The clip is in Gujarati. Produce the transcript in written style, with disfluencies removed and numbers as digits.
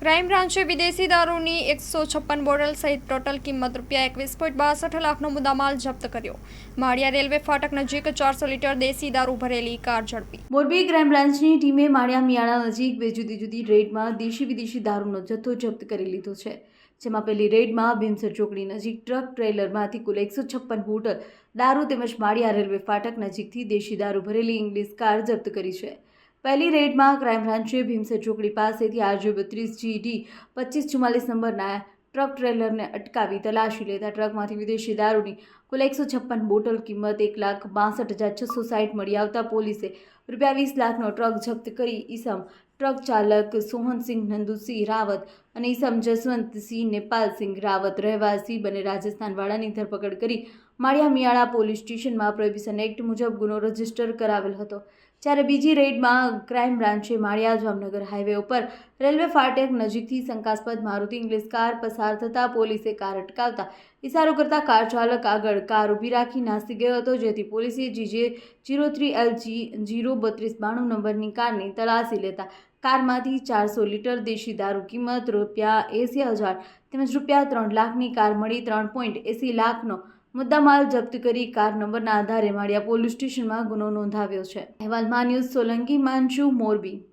ક્રાઇમ બ્રાન્ચે વિદેશી દારૂની 156 બોટલ સહિત ટોટલ કિંમત ₹21.62 લાખનો મુદ્દામાલ જપ્ત કર્યો. માળિયા રેલવે ફાટક નજીક 400 લીટર દેશી દારૂ ભરેલી કાર ઝડપી. મોરબી ક્રાઇમ બ્રાન્ચની ટીમે માળિયા મિયાણા નજીક બે જુદી જુદી રેડમાં દેશી વિદેશી દારૂનો જથ્થો જપ્ત કરી લીધો છે. જેમાં પહેલી રેડમાં ભીમસર ચોકડી નજીક ટ્રક ટ્રેલરમાંથી કુલ 156 બોટલ દારૂ તેમજ માળિયા રેલવે ફાટક નજીકથી દેશી દારૂ ભરેલી ઇંગ્લિશ કાર જપ્ત કરી છે. પહેલી રેડમાં ક્રાઇમ બ્રાન્ચે ભીમસર ચોકડી પાસેથી RJ32GD 2544 નંબરના ટ્રક ટ્રેલરને અટકાવી તલાશી લેતા ટ્રકમાંથી વિદેશી દારૂની કુલ 156 બોટલ કિંમત ₹1,62,660 મળી આવતા પોલીસે ₹20 લાખનો ટ્રક જપ્ત કરી ઈસમ ટ્રક ચાલક સોહનસિંહ નંદુસિંહ રાવત અને ઈસમ જસવંતસિંહ નેપાલસિંહ રાવત રહેવાસી બંને રાજસ્થાનવાળાની ધરપકડ કરી માળિયા મિયાણા પોલીસ સ્ટેશનમાં પ્રોહિબિશન એક્ટ મુજબ ગુનો રજીસ્ટર કરાવેલ હતો. જ્યારે બીજી રેડમાં ક્રાઇમ બ્રાન્ચે માળિયા જામનગર હાઈવે ઉપર રેલવે ફાટક નજીકથી શંકાસ્પદ મારુતિ ઇંગ્લિશ કાર પસાર થતાં પોલીસે કાર અટકાવતા ઇશારો કરતા કાર ચાલક આગળ કાર ઊભી રાખી નાસી ગયો હતો, જેથી પોલીસે GJ03LG 03292 નંબરની કારની તલાશી લેતા કારમાંથી 400 લીટર દેશી દારૂ કિંમત ₹80,000 તેમજ ₹3 લાખની કાર મળી 3.80 લાખનો મુદ્દામાલ જપ્ત કરી કાર નંબરના આધારે માળિયા પોલીસ સ્ટેશનમાં ગુનો નોંધાવ્યો છે. અહેવાલ ન્યૂઝ સોલંકી માંચુ, મોરબી.